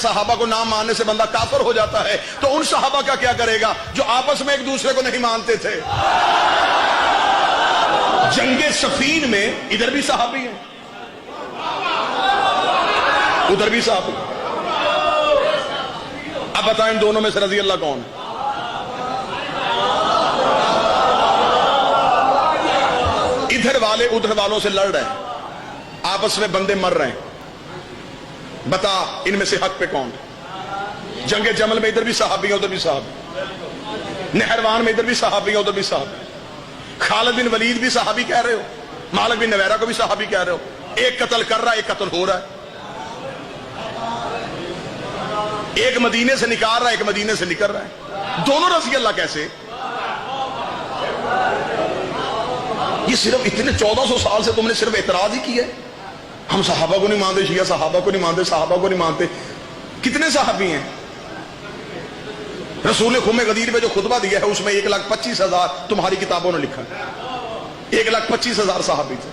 صحابہ کو نام ماننے سے بندہ کافر ہو جاتا ہے، تو ان صحابہ کا کیا کرے گا جو آپس میں ایک دوسرے کو نہیں مانتے تھے؟ جنگ صفین میں ادھر بھی صحابی ہیں، ادھر بھی صحابی۔ اب بتائیں ان دونوں میں سے رضی اللہ کون؟ ادھر والے ادھر والوں سے لڑ رہے ہیں، آپس میں بندے مر رہے ہیں، بتا ان میں سے حق پہ کون؟ جنگ جمل میں ادھر بھی صحابی ہیں ادھر بھی صحابی، نہروان میں ادھر بھی صحابی ہیں ادھر بھی صحابی، خالد بن ولید بھی صحابی کہہ رہے ہو، مالک بن نویرہ کو بھی صحابی کہہ رہے ہو، ایک قتل کر رہا ہے ایک قتل ہو رہا ہے، ایک مدینے سے نکال رہا ہے ایک مدینے سے نکل رہا ہے، دونوں رضی اللہ کیسے؟ یہ صرف اتنے 1400 سال سے تم نے صرف اعتراض ہی کیا ہے، ہم صحابہ کو نہیں مانتے، شیعہ صحابہ کو نہیں مانتے، صحابہ کو نہیں مانتے۔ کتنے صحابی ہیں؟ رسول خم غدیر پہ جو خطبہ دیا ہے اس میں 1,25,000 تمہاری کتابوں نے لکھا ہے، 1,25,000 صحابی تھے۔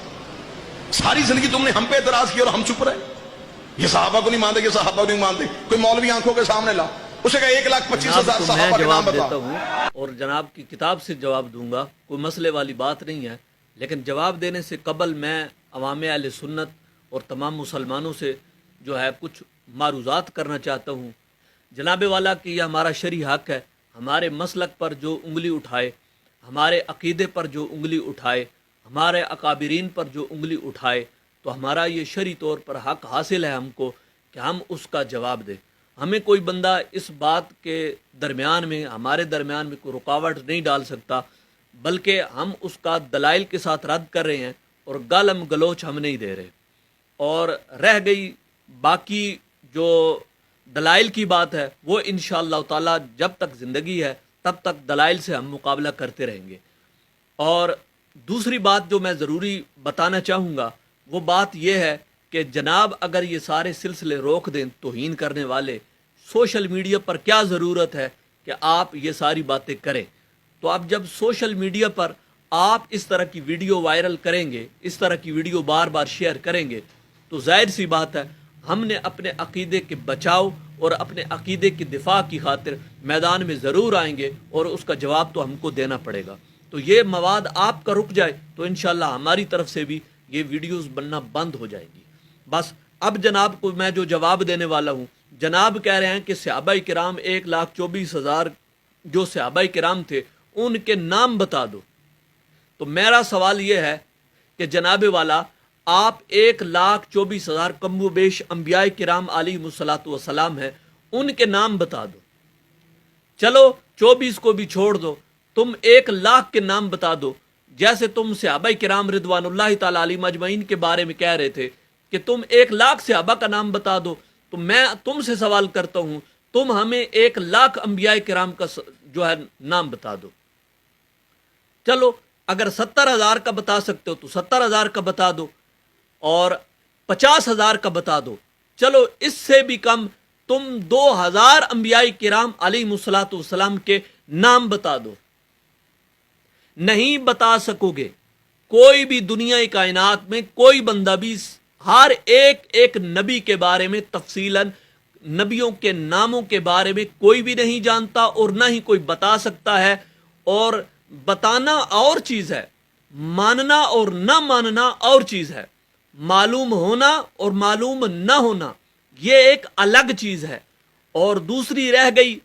ساری زندگی تم نے ہم پہ اعتراض کیا اور ہم چپ رہے، یہ صحابہ کو نہیں مانتے، یہ صحابہ کو نہیں مانتے۔ کوئی مولوی آنکھوں کے سامنے لا، اسے کہا 1,25,000 صحابہ کے نام بتا۔ اور جناب کی کتاب سے جواب دوں گا، کوئی مسئلے والی بات نہیں ہے، لیکن جواب دینے سے قبل میں عوام اہل سنت اور تمام مسلمانوں سے جو ہے کچھ معروضات کرنا چاہتا ہوں۔ جناب والا کہ یہ ہمارا شرعی حق ہے، ہمارے مسلک پر جو انگلی اٹھائے، ہمارے عقیدے پر جو انگلی اٹھائے، ہمارے اکابرین پر جو انگلی اٹھائے، تو ہمارا یہ شرعی طور پر حق حاصل ہے ہم کو کہ ہم اس کا جواب دیں۔ ہمیں کوئی بندہ اس بات کے درمیان میں، ہمارے درمیان میں کوئی رکاوٹ نہیں ڈال سکتا، بلکہ ہم اس کا دلائل کے ساتھ رد کر رہے ہیں اور گالم گلوچ ہم نہیں دے رہے۔ اور رہ گئی باقی جو دلائل کی بات ہے، وہ انشاءاللہ تعالی جب تک زندگی ہے تب تک دلائل سے ہم مقابلہ کرتے رہیں گے۔ اور دوسری بات جو میں ضروری بتانا چاہوں گا وہ بات یہ ہے کہ جناب اگر یہ سارے سلسلے روک دیں توہین کرنے والے، سوشل میڈیا پر کیا ضرورت ہے کہ آپ یہ ساری باتیں کریں؟ تو اب جب سوشل میڈیا پر آپ اس طرح کی ویڈیو وائرل کریں گے، اس طرح کی ویڈیو بار بار شیئر کریں گے، تو ظاہر سی بات ہے ہم نے اپنے عقیدے کے بچاؤ اور اپنے عقیدے کی دفاع کی خاطر میدان میں ضرور آئیں گے اور اس کا جواب تو ہم کو دینا پڑے گا۔ تو یہ مواد آپ کا رک جائے تو انشاءاللہ ہماری طرف سے بھی یہ ویڈیوز بننا بند ہو جائیں گی۔ بس اب جناب کو میں جو جواب دینے والا ہوں، جناب کہہ رہے ہیں کہ صحابہ کرام 1,24,000 جو صحابہ کرام تھے ان کے نام بتا دو۔ تو میرا سوال یہ ہے کہ جناب والا آپ 1,24,000 کم و بیش انبیاء کرام علیہم الصلوۃ والسلام ہیں، ان کے نام بتا دو۔ چلو 24 کو بھی چھوڑ دو، تم 1,00,000 کے نام بتا دو، جیسے تم صحابہ کرام رضوان اللہ تعالی علیہم اجمعین کے بارے میں کہہ رہے تھے کہ تم 1,00,000 صحابہ کا نام بتا دو۔ تو میں تم سے سوال کرتا ہوں، تم ہمیں 1,00,000 انبیاء کرام کا جو ہے نام بتا دو۔ چلو اگر 70,000 کا بتا سکتے ہو تو 70,000 کا بتا دو، اور 50,000 کا بتا دو۔ چلو اس سے بھی کم تم 2,000 انبیاء کرام علیہم الصلوۃ والسلام کے نام بتا دو۔ نہیں بتا سکو گے، کوئی بھی دنیا کائنات میں کوئی بندہ بھی ہر ایک نبی کے بارے میں تفصیلاً، نبیوں کے ناموں کے بارے میں کوئی بھی نہیں جانتا اور نہ ہی کوئی بتا سکتا ہے۔ اور بتانا اور چیز ہے، ماننا اور نہ ماننا اور چیز ہے، معلوم ہونا اور معلوم نہ ہونا یہ ایک الگ چیز ہے۔ اور دوسری رہ گئی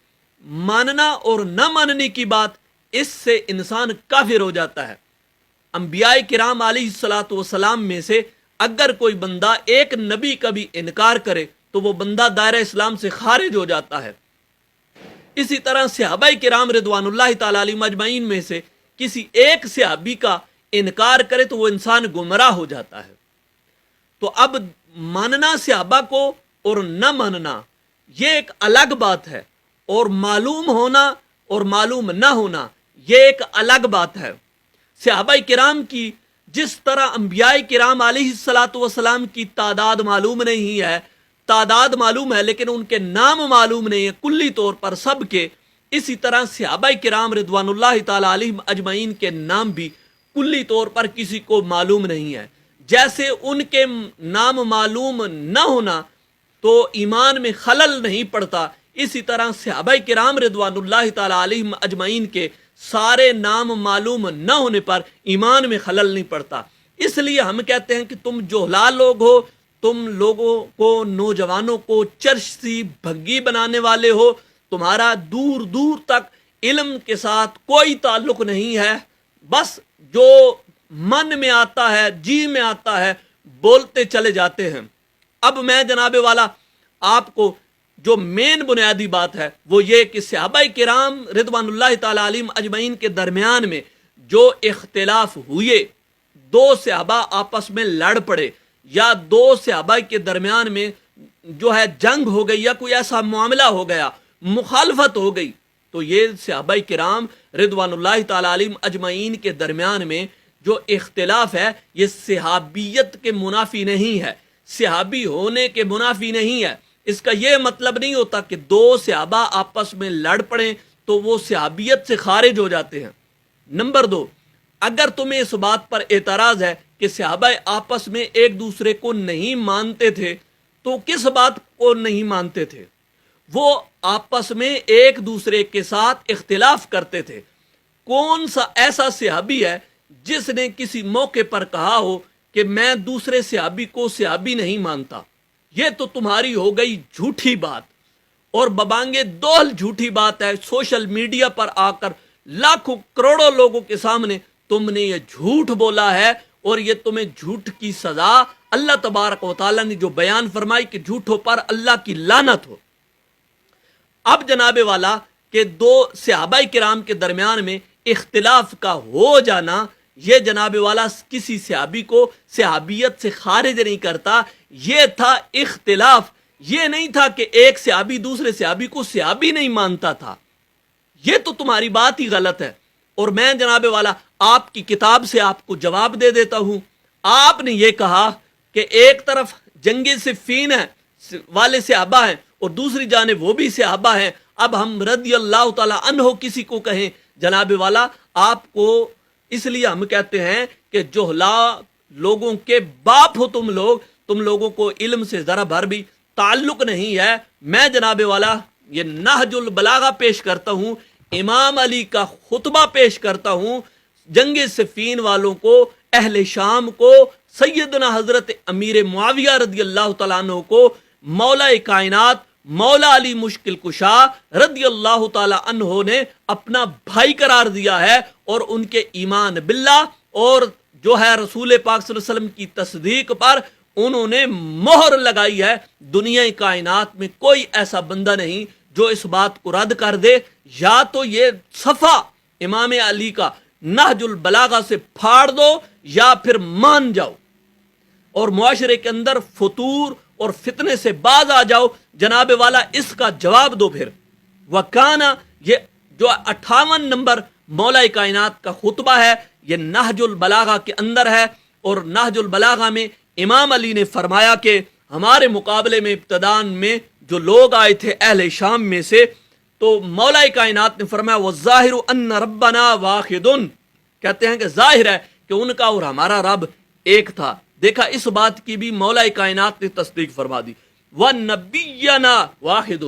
ماننا اور نہ ماننے کی بات، اس سے انسان کافر ہو جاتا ہے۔ انبیاء کرام علیہ الصلوۃ والسلام میں سے اگر کوئی بندہ ایک نبی کا بھی انکار کرے تو وہ بندہ دائرہ اسلام سے خارج ہو جاتا ہے۔ اسی طرح صحابہ کرام رضوان اللہ تعالی علیہم اجمعین میں سے کسی ایک صحابی کا انکار کرے تو وہ انسان گمراہ ہو جاتا ہے۔ تو اب ماننا صحابہ کو اور نہ ماننا یہ ایک الگ بات ہے، اور معلوم ہونا اور معلوم نہ ہونا یہ ایک الگ بات ہے۔ صحابہ کرام کی جس طرح انبیاء کرام علیہ الصلوۃ والسلام کی تعداد معلوم نہیں ہے، تعداد معلوم ہے لیکن ان کے نام معلوم نہیں ہے کلی طور پر سب کے، اسی طرح صحابہ کرام رضوان اللہ تعالی علیہم اجمعین کے نام بھی کلی طور پر کسی کو معلوم نہیں ہے۔ جیسے ان کے نام معلوم نہ ہونا، تو ایمان میں خلل نہیں پڑتا، اسی طرح صحابہ کرام رضوان اللہ تعالی علیہم اجمعین کے سارے نام معلوم نہ ہونے پر ایمان میں خلل نہیں پڑتا۔ اس لیے ہم کہتے ہیں کہ تم جوہلا لوگ ہو، تم لوگوں کو، نوجوانوں کو چرش سی بھگی بنانے والے ہو، تمہارا دور دور تک علم کے ساتھ کوئی تعلق نہیں ہے، بس جو من میں آتا ہے، جی میں آتا ہے، بولتے چلے جاتے ہیں۔ اب میں جناب والا آپ کو جو مین بنیادی بات ہے وہ یہ کہ صحابہ کرام رضوان اللہ تعالی علیہم اجمعین کے درمیان میں جو اختلاف ہوئے، دو صحابہ آپس میں لڑ پڑے یا دو صحابہ کے درمیان میں جو ہے جنگ ہو گئی یا کوئی ایسا معاملہ ہو گیا، مخالفت ہو گئی، تو یہ صحابہ کرام رضوان اللہ تعالی علیہم اجمعین کے درمیان میں جو اختلاف ہے یہ صحابیت کے منافی نہیں ہے، صحابی ہونے کے منافی نہیں ہے۔ اس کا یہ مطلب نہیں ہوتا کہ دو صحابہ آپس میں لڑ پڑیں تو وہ صحابیت سے خارج ہو جاتے ہیں۔ نمبر دو، اگر تمہیں اس بات پر اعتراض ہے کہ صحابہ آپس میں ایک دوسرے کو نہیں مانتے تھے، تو کس بات کو نہیں مانتے تھے؟ وہ آپس میں ایک دوسرے کے ساتھ اختلاف کرتے تھے۔ کون سا ایسا صحابی ہے جس نے کسی موقع پر کہا ہو کہ میں دوسرے صحابی کو صحابی نہیں مانتا؟ یہ تو تمہاری ہو گئی جھوٹی بات، اور ببانگے دول جھوٹی بات ہے۔ سوشل میڈیا پر آ کر لاکھوں کروڑوں لوگوں کے سامنے تم نے یہ جھوٹ بولا ہے، اور یہ تمہیں جھوٹ کی سزا اللہ تبارک و تعالیٰ نے جو بیان فرمائی کہ جھوٹوں پر اللہ کی لعنت ہو۔ اب جناب والا کہ دو صحابہ کرام کے درمیان میں اختلاف کا ہو جانا یہ جناب والا کسی صحابی کو صحابیت سے خارج نہیں کرتا، یہ تھا اختلاف، یہ نہیں تھا کہ ایک صحابی دوسرے صحابی کو صحابی نہیں مانتا تھا۔ یہ تو تمہاری بات ہی غلط ہے، اور میں جناب والا آپ کی کتاب سے آپ کو جواب دے دیتا ہوں۔ آپ نے یہ کہا کہ ایک طرف جنگ صفین والے صحابہ ہیں اور دوسری جانب وہ بھی صحابہ ہیں، اب ہم رضی اللہ تعالی عنہ کسی کو کہیں، جناب والا آپ کو اس لیے ہم کہتے ہیں کہ جوہلا لوگوں کے باپ ہو تم لوگوں کو علم سے ذرا بھر بھی تعلق نہیں ہے۔ میں جناب والا یہ نہج البلاغہ پیش کرتا ہوں، امام علی کا خطبہ پیش کرتا ہوں، جنگ صفین والوں کو، اہل شام کو، سیدنا حضرت امیر معاویہ رضی اللہ تعالیٰ عنہ کو، مولا کائنات مولا علی مشکل کشا رضی اللہ تعالیٰ عنہ نے اپنا بھائی قرار دیا ہے، اور ان کے ایمان باللہ اور جو ہے رسول پاک صلی اللہ علیہ وسلم کی تصدیق پر انہوں نے مہر لگائی ہے۔ دنیا کائنات میں کوئی ایسا بندہ نہیں جو اس بات کو رد کر دے۔ یا تو یہ صفحہ امام علی کا نہج البلاغہ سے پھاڑ دو یا پھر مان جاؤ اور معاشرے کے اندر فطور اور فتنے سے باز آ جاؤ۔ جناب والا اس کا جواب دو پھر۔ وکانا یہ جو 58 نمبر مولا کائنات کا خطبہ ہے یہ نہج البلاغہ کے اندر ہے، اور نہج البلاغہ میں امام علی نے فرمایا کہ ہمارے مقابلے میں ابتدان میں جو لوگ آئے تھے اہل شام میں سے، تو مولا کائنات نے فرمایا وَالظَّاهِرُ أَنَّ رَبَّنَا وَاحِدٌ، کہتے ہیں کہ ظاہر ہے کہ ان کا اور ہمارا رب ایک تھا۔ دیکھا اس بات کی بھی مولا کائنات نے تصدیق فرما دی۔ وَنَبِيَّنَا وَاحِدٌ،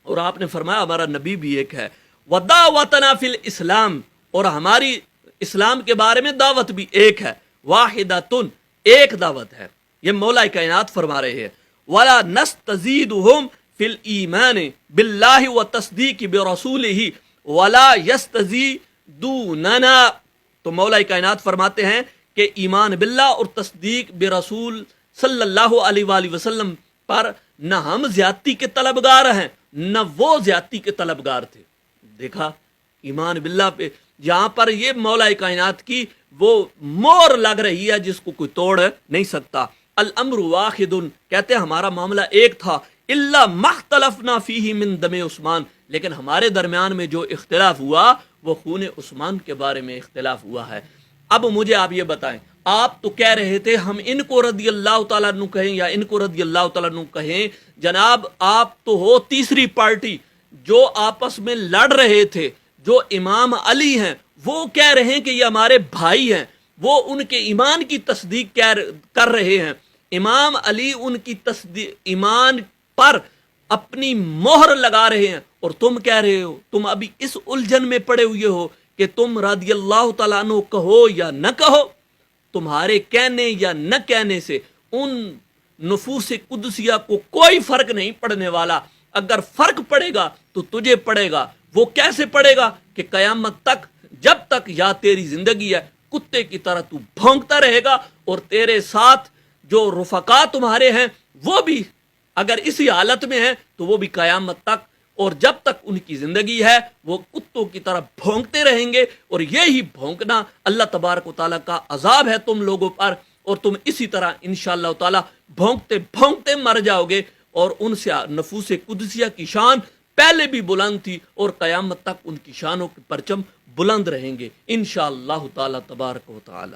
اور آپ نے فرمایا ہمارا نبی بھی ایک ہے۔ وَدَعْوَتَنَا فِي الْإِسْلَامِ، اور ہماری اسلام کے بارے میں دعوت بھی ایک ہے۔ وَاحِدَةٌ، ایک دعوت ہے، یہ مولا کائنات فرما رہے ہیں۔ وَلَا نَسْتَزِيدُهُمْ فِي الْإِيمَانِ بِاللَّهِ وَالتَّصْدِيقِ بِرَسُولِهِ وَلَا يَسْتَزِيدُونَنَا، تو مولا کائنات فرماتے ہیں کہ ایمان باللہ اور تصدیق برسول صلی اللہ علیہ وآلہ وسلم پر نہ ہم زیادتی کے طلبگار ہیں نہ وہ زیادتی کے طلبگار تھے۔ دیکھا ایمان باللہ پہ یہاں پر یہ مولا کائنات کی وہ مور لگ رہی ہے جس کو کوئی توڑ نہیں سکتا۔ الامر واحد، کہتے ہیں ہمارا معاملہ ایک تھا، الا مختلفنا فیہ من دم عثمان، لیکن ہمارے درمیان میں جو اختلاف ہوا وہ خون عثمان کے بارے میں اختلاف ہوا ہے۔ اب مجھے آپ یہ بتائیں، آپ تو کہہ رہے تھے ہم ان کو رضی اللہ تعالیٰ عنہ کہیں یا ان کو رضی اللہ تعالیٰ عنہ کہیں، جناب آپ تو ہو تیسری پارٹی جو آپس میں لڑ رہے تھے، جو امام علی ہیں وہ کہہ رہے ہیں کہ یہ ہمارے بھائی ہیں، وہ ان کے ایمان کی تصدیق کر رہے ہیں۔ امام علی ان کی تصدیق ایمان پر اپنی مہر لگا رہے ہیں، اور تم کہہ رہے ہو، تم ابھی اس الجھن میں پڑے ہوئے ہو کہ تم رضی اللہ تعالیٰ عنہ کہو یا نہ کہو، تمہارے کہنے یا نہ کہنے سے ان نفوس قدسیہ کو کوئی فرق نہیں پڑنے والا۔ اگر فرق پڑے گا تو تجھے پڑے گا۔ وہ کیسے پڑے گا؟ کہ قیامت تک، جب تک یا تیری زندگی ہے، کتے کی طرح تو بھونکتا رہے گا، اور تیرے ساتھ جو رفقا تمہارے ہیں وہ بھی اگر اسی حالت میں ہیں تو وہ بھی قیامت تک، اور جب تک ان کی زندگی ہے وہ کتوں کی طرح بھونکتے رہیں گے، اور یہی بھونکنا اللہ تبارک و تعالیٰ کا عذاب ہے تم لوگوں پر، اور تم اسی طرح انشاءاللہ تعالیٰ بھونکتے بھونکتے مر جاؤ گے۔ اور ان سے نفوس قدسیہ کی شان پہلے بھی بلند تھی، اور قیامت تک ان کی شانوں کے پرچم بلند رہیں گے انشاءاللہ تعالیٰ تبارک و تعالیٰ۔